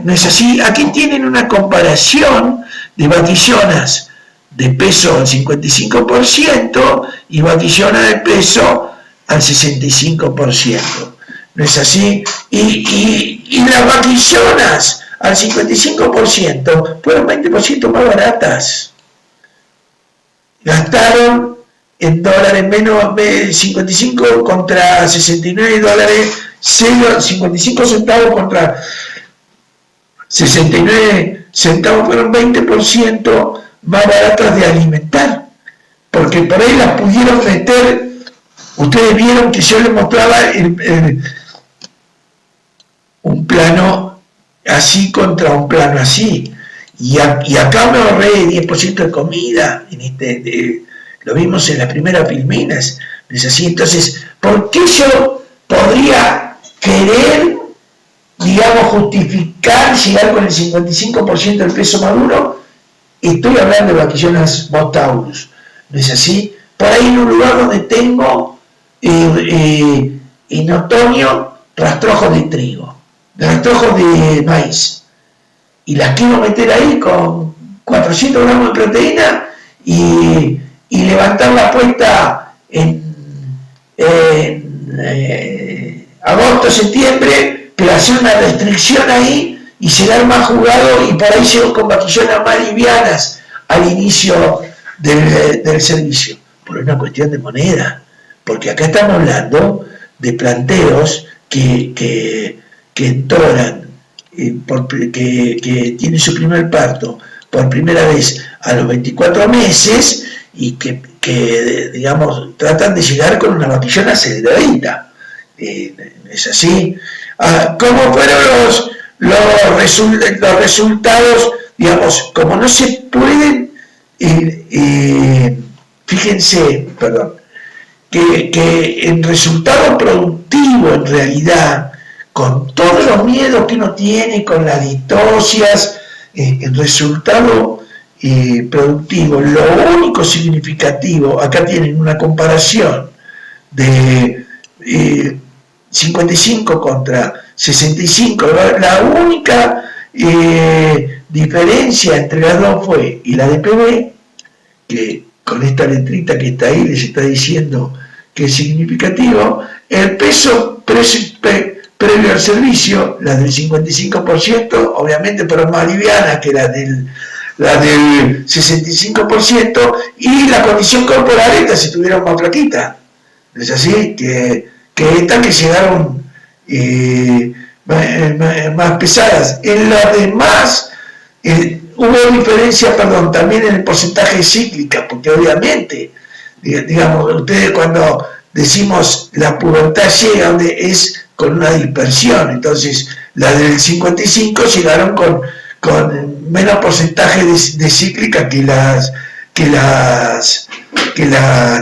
No es así. Aquí tienen una comparación de vaquillonas de peso al 55% y vaquillonas de peso al 65%. ¿No es así? Y las vaquillonas al 55% fueron 20% más baratas. Gastaron en dólares menos 55 contra 69 dólares, 55 centavos contra 69 centavos, fueron 20% más baratas de alimentar, porque por ahí las pudieron meter. Ustedes vieron que yo les mostraba un plano así contra un plano así, y acá me ahorré 10% de comida, lo vimos en las primeras filminas, ¿no es así? Entonces, ¿por qué yo podría querer, digamos, justificar llegar con el 55% del peso maduro? Estoy hablando de vaquillonas Botaurus, ¿no es así? Por ahí en un lugar donde tengo en otoño rastrojos de trigo, rastrojos de maíz, y las quiero meter ahí con 400 gramos de proteína y levantar la apuesta en agosto, septiembre, pero hacer una restricción ahí y llegar más jugado, y por ahí llego con vaquillonas más livianas al inicio del servicio, por una cuestión de moneda, porque acá estamos hablando de planteos que entonan que tiene su primer parto por primera vez a los 24 meses y que digamos, tratan de llegar con una vaquillona aceleradita. ¿Es así? ¿Cómo fueron los resultados? Digamos, como no se pueden, fíjense, perdón, que en resultado productivo, en realidad, con todos los miedos que uno tiene, con las distocias, en resultado productivo, lo único significativo, acá tienen una comparación de 55 contra 65, la única diferencia entre las dos fue, y la de PB, que con esta letrita que está ahí les está diciendo que es significativo, el peso previo al servicio, la del 55%, obviamente, pero más liviana que la del 65%, y la condición corporal, esta si tuvieron más flaquita. Es así, que estas que llegaron más pesadas. En las demás hubo diferencia, también en el porcentaje de cíclica, porque obviamente, digamos, ustedes cuando decimos la pubertad llega donde es con una dispersión, entonces las del 55 llegaron con menos porcentaje de cíclica que la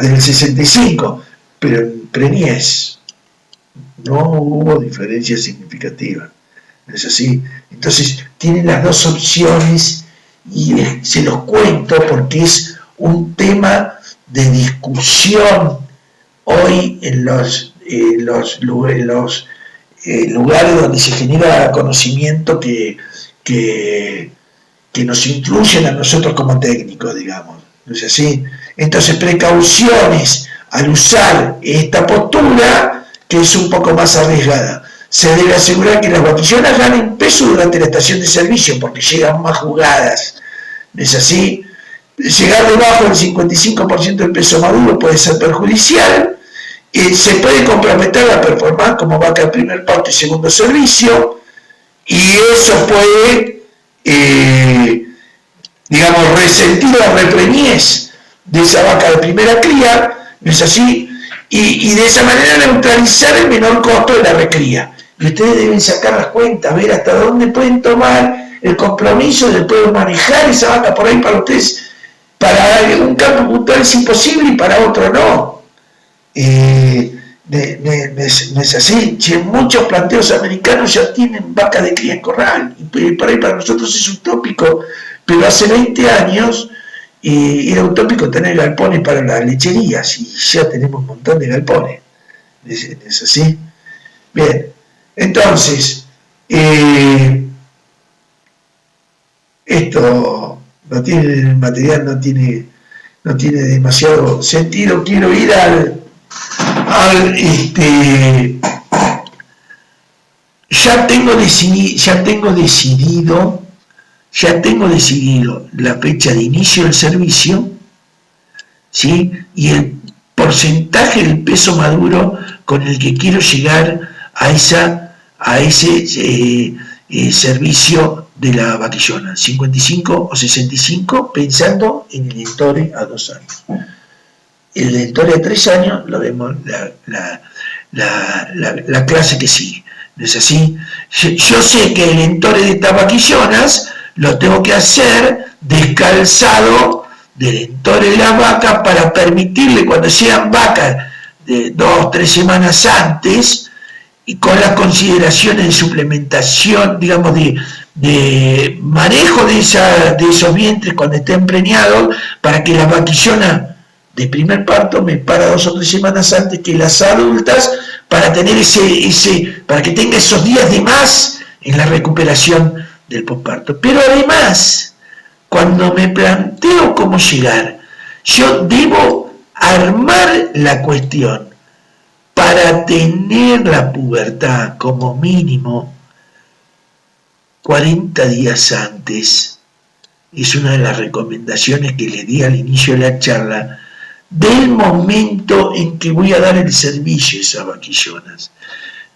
del 65, pero en preñez no hubo diferencia significativa. ¿No es así? Entonces tienen las dos opciones y se los cuento porque es un tema de discusión hoy en los lugares donde se genera conocimiento que nos incluyen a nosotros como técnicos, digamos. ¿No es así? Entonces, precauciones al usar esta postura, que es un poco más arriesgada. Se debe asegurar que las vaquillonas ganen peso durante la estación de servicio, porque llegan más jugadas. ¿No es así? Llegar debajo del 55% del peso maduro puede ser perjudicial. Se puede comprometer la performance como vaca de primer parto y segundo servicio, y eso puede, digamos, resentir la repreñez de esa vaca de primera cría, ¿no es así? Y de esa manera neutralizar el menor costo de la recría. Y ustedes deben sacar las cuentas, ver hasta dónde pueden tomar el compromiso de poder manejar esa vaca por ahí para ustedes. Para un campo puntual es imposible y para otro no. No es así. Muchos planteos americanos ya tienen vaca de cría en corral, y por ahí para nosotros es utópico, pero hace 20 años era utópico tener galpones para las lecherías, y ya tenemos un montón de galpones. ¿Es así? Bien, entonces, esto no tiene, el material no tiene demasiado sentido. Quiero ir ya tengo decidido la fecha de inicio del servicio, ¿sí? Y el porcentaje del peso maduro con el que quiero llegar a ese servicio de la vaquillona, 55 o 65, pensando en el entore a 2 años. El entore a 3 años lo vemos la clase que sigue. ¿No es así? Yo sé que el entore de estas vaquillonas lo tengo que hacer descalzado del entore de la vaca para permitirle, cuando sean vacas de 2 o 3 semanas antes, y con las consideraciones de suplementación, digamos, de manejo de esos vientres cuando estén preñados, para que la vaquillona de primer parto me para 2 o 3 semanas antes que las adultas, para tener para que tenga esos días de más en la recuperación del posparto. Pero además, cuando me planteo cómo llegar, yo debo armar la cuestión para tener la pubertad como mínimo 40 días antes. Es una de las recomendaciones que les di al inicio de la charla, del momento en que voy a dar el servicio a esas vaquillonas.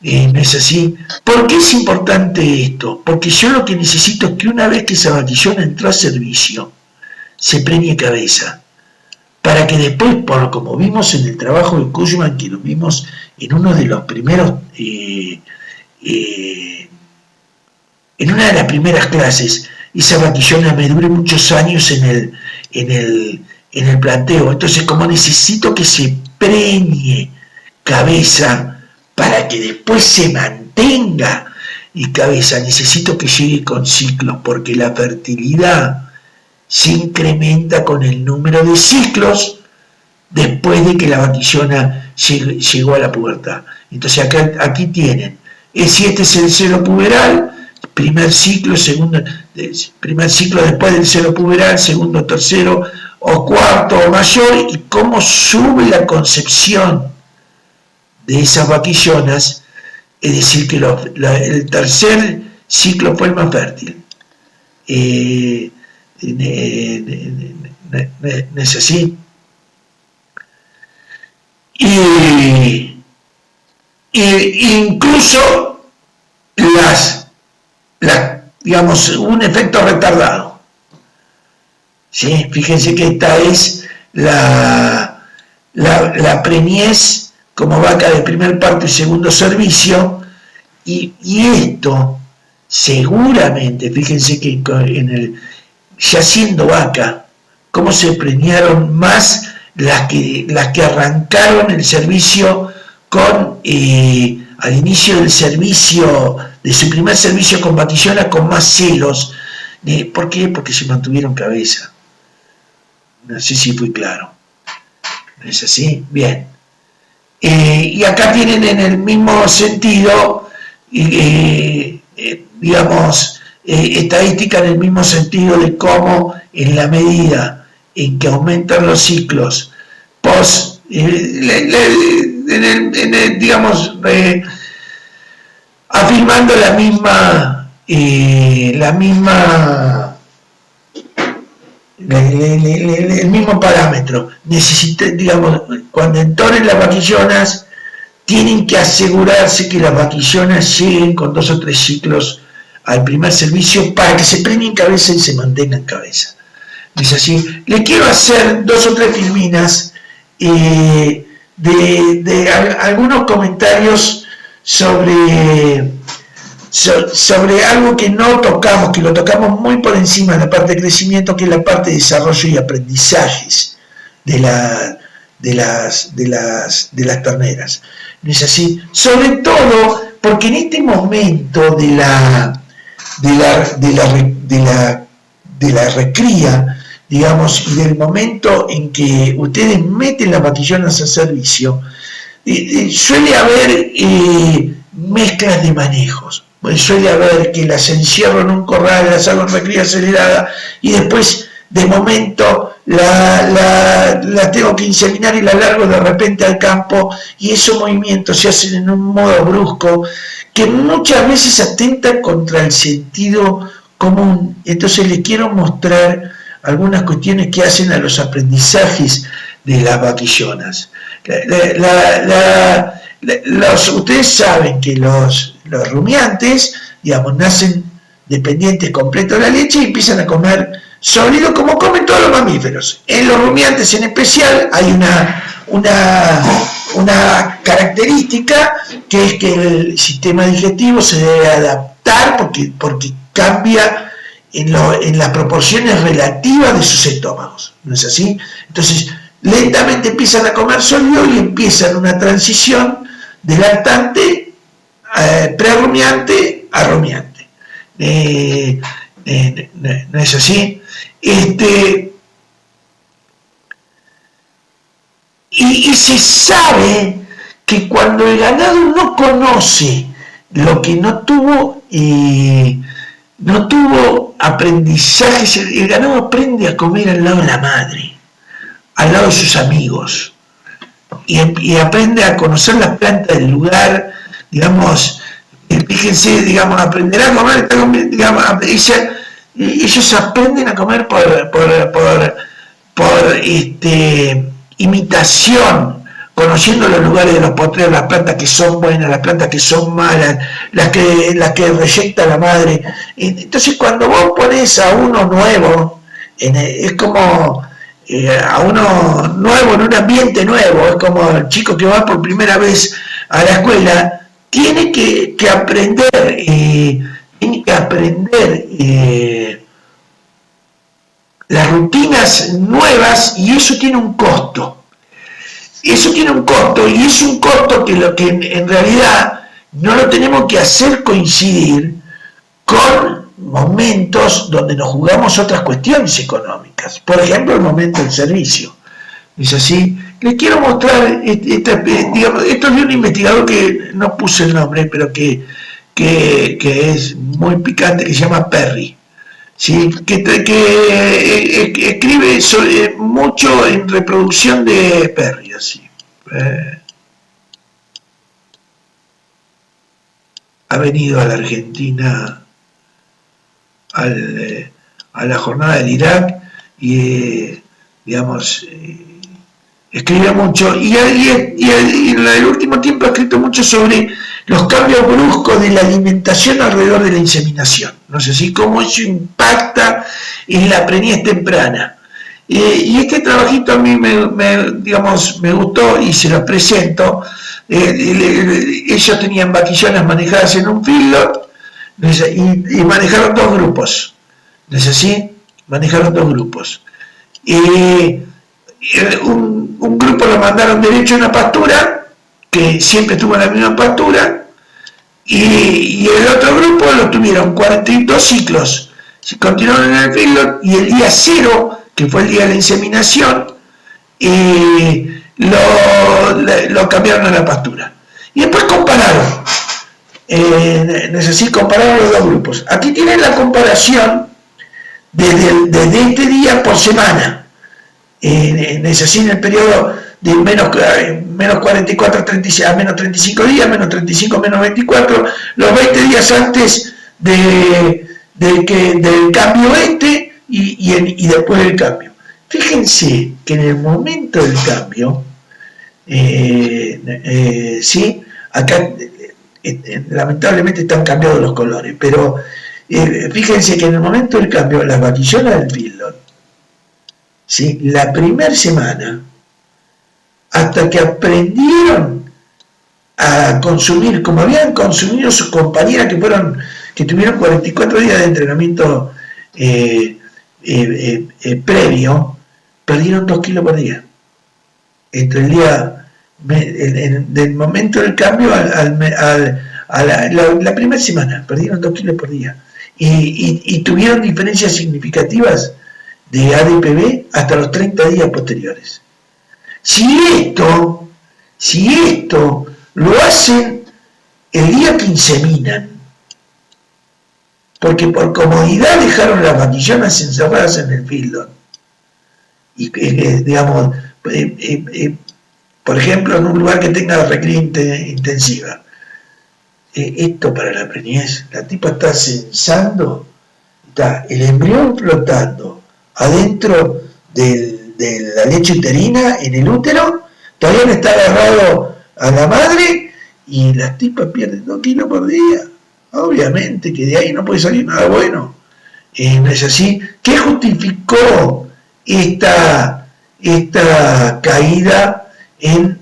¿No es así? ¿Por qué es importante esto? Porque yo lo que necesito es que una vez que esa vaquillona entró a servicio, se preñe cabeza, para que después, como vimos en el trabajo de Cushman, que lo vimos en uno de los primeros, en una de las primeras clases, esa vaquillona me dure muchos años en el planteo. Entonces, como necesito que se preñe cabeza para que después se mantenga y cabeza, necesito que llegue con ciclos, porque la fertilidad se incrementa con el número de ciclos después de que la vaquillona llegó a la pubertad. Entonces aquí tienen, si este es el celo puberal, primer ciclo, primer ciclo después del celo puberal, segundo, tercero o cuarto o mayor, y cómo sube la concepción de esas vaquillonas, es decir, que el tercer ciclo fue el más fértil. ¿No es así? Incluso digamos, un efecto retardado. ¿Sí? Fíjense que esta es la preñez como vaca de primer parto y segundo servicio, y esto seguramente, fíjense que ya siendo vaca, cómo se preñaron más las que arrancaron el servicio al inicio del servicio, de su primer servicio con vaquillona, con más celos. ¿Por qué? Porque se mantuvieron cabeza. No sé si fui claro. ¿No es así? Bien. Y acá tienen en el mismo sentido, digamos, estadística en el mismo sentido de cómo en la medida en que aumentan los ciclos digamos, afirmando el mismo parámetro. Digamos, cuando entonen las vaquillonas, tienen que asegurarse que las vaquillonas lleguen con 2 o 3 ciclos al primer servicio para que se preñen cabeza y se mantengan cabeza. ¿No es así? Le quiero hacer 2 o 3 filminas de algunos comentarios sobre algo que no tocamos, que lo tocamos muy por encima de la parte de crecimiento, que es la parte de desarrollo y aprendizajes de las terneras. ¿No es así? Sobre todo porque en este momento de la recría, digamos, y del momento en que ustedes meten las vaquillonas a servicio, suele haber mezclas de manejos. Suele haber que las encierro en un corral, las hago en recría acelerada y después de momento la tengo que inseminar y la largo de repente al campo, y esos movimientos se hacen en un modo brusco que muchas veces atenta contra el sentido común. Entonces les quiero mostrar algunas cuestiones que hacen a los aprendizajes de las vaquillonas. Ustedes saben que los rumiantes, digamos, nacen dependientes completos de la leche y empiezan a comer sólido como comen todos los mamíferos. En los rumiantes en especial hay una característica, que es que el sistema digestivo se debe adaptar porque cambia en las proporciones relativas de sus estómagos. ¿No es así? Entonces, lentamente empiezan a comer sólido y empiezan una transición de lactante prerumiante a rumiante. ¿No es así? Y se sabe que cuando el ganado no conoce lo que no tuvo aprendizajes, el ganado aprende a comer al lado de la madre, al lado de sus amigos, y aprende a conocer las plantas del lugar, digamos. Fíjense, digamos, aprenderá a comer, digamos, ellos aprenden a comer por imitación, conociendo los lugares de los potreros, las plantas que son buenas, las plantas que son malas, las que reyecta la madre. Entonces cuando vos pones a uno nuevo, es como a uno nuevo en un ambiente nuevo, es como el chico que va por primera vez a la escuela, tiene que aprender, las rutinas nuevas, y eso tiene un costo. Eso tiene un costo, y es un costo que en realidad no lo tenemos que hacer coincidir con momentos donde nos jugamos otras cuestiones económicas. Por ejemplo, el momento del servicio. ¿Es así? Les quiero mostrar, digamos, esto es de un investigador que no puse el nombre, pero que es muy picante, que se llama Perry. ¿Sí? Que escribe mucho en reproducción de Perry, así. Ha venido a la Argentina a la jornada del Irak y, digamos, escribe mucho, y en el último tiempo ha escrito mucho sobre los cambios bruscos de la alimentación alrededor de la inseminación. No sé si cómo eso impacta en la preñez temprana. Y este trabajito a mí me gustó y se lo presento. Ellos tenían vaquillonas manejadas en un feedlot y manejaron dos grupos. ¿No es así? Manejaron dos grupos. Un grupo lo mandaron derecho a una pastura, que siempre estuvo en la misma pastura, y el otro grupo lo tuvieron 42 ciclos, continuaron en el feedlot, y el día 0, que fue el día de la inseminación, lo cambiaron a la pastura. Y después compararon, compararon los dos grupos. Aquí tienen la comparación desde este día por semana. En el periodo de menos 44 a menos 35 días, menos 35, menos 24, los 20 días antes del cambio y después del cambio. Fíjense que en el momento del cambio, ¿sí? Acá lamentablemente están cambiados los colores, pero fíjense que en el momento del cambio, las vaquillonas del feedlot, ¿sí? La primera semana, hasta que aprendieron a consumir, como habían consumido sus compañeras que tuvieron 44 días de entrenamiento previo, perdieron 2 kilos por día. Entre el día, del momento del cambio a la primera semana, perdieron 2 kilos por día. Y tuvieron diferencias significativas de ADPB hasta los 30 días posteriores. Si esto lo hacen el día que inseminan, porque por comodidad dejaron las vaquillonas encerradas en el feedlot, y digamos, por ejemplo, en un lugar que tenga recría intensiva, esto para la preñez, la tipa está censando, está el embrión flotando adentro de la leche uterina, en el útero, todavía no está agarrado a la madre, y las tipas pierden 2 kilos por día. Obviamente que de ahí no puede salir nada bueno. ¿No es así? ¿Qué justificó esta caída en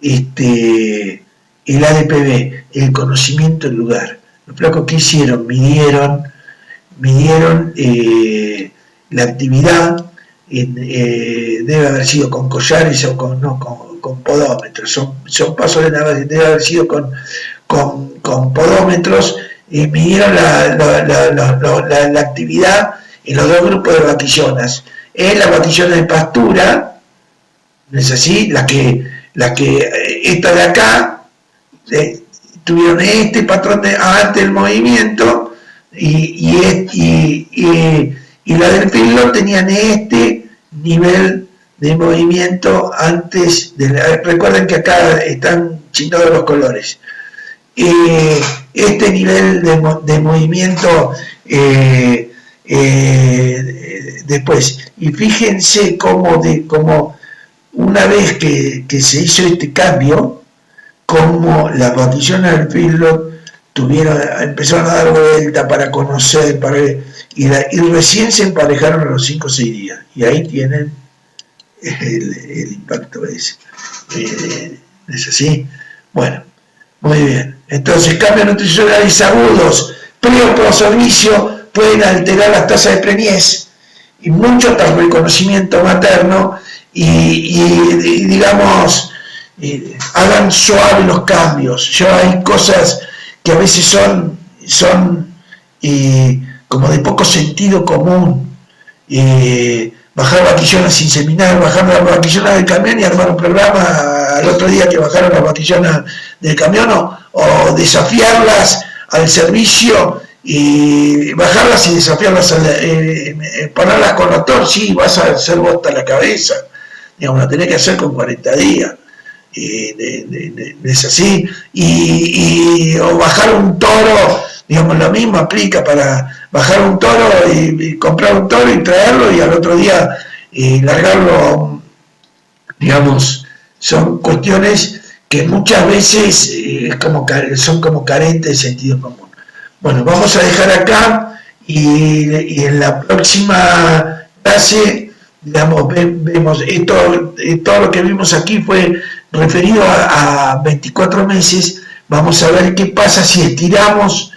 el ADPB? El conocimiento del lugar. Los flacos, ¿qué hicieron? Midieron la actividad, debe haber sido con collares o con podómetros, son pasos, debe haber sido con podómetros, y midieron la actividad en los dos grupos de vaquillonas. En las vaquillonas de pastura, ¿no es así? Las que esta de acá tuvieron este patrón antes del movimiento, y la del feedlot tenían este nivel de movimiento antes recuerden que acá están chingados los colores. Este nivel de movimiento después. Y fíjense cómo una vez que se hizo este cambio, como las vacaciones del feedlot empezaron a dar vuelta para conocer, y recién se emparejaron a los 5 o 6 días. Y ahí tienen el impacto ese. ¿Es así? Bueno, muy bien. Entonces, cambios nutricionales agudos, pre o pro-servicio, pueden alterar las tasas de preñez y mucho tras reconocimiento materno y digamos, hagan suaves los cambios. Ya hay cosas que a veces son como de poco sentido común. Bajar vaquillonas sin seminar, bajar las vaquillonas del camión y armar un programa al otro día que bajaron las vaquillonas del camión, o desafiarlas al servicio y bajarlas y desafiarlas, ponerlas con motor. Sí, vas a hacer bosta la cabeza, digamos, lo tenés que hacer con 40 días. Es así, o bajar un toro, digamos, lo mismo aplica para bajar un toro y comprar un toro y traerlo y al otro día largarlo, digamos, son cuestiones que muchas veces son como carentes de sentido común. Bueno, vamos a dejar acá y en la próxima clase, digamos, vemos todo lo que vimos aquí fue referido a 24 meses. Vamos a ver qué pasa si estiramos,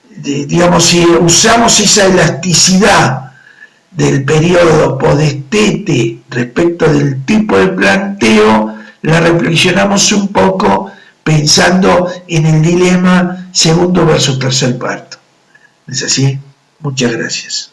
digamos, si usamos esa elasticidad del periodo podestete respecto del tipo de planteo, la reflexionamos un poco pensando en el dilema segundo versus tercer parto. ¿Es así? Muchas gracias.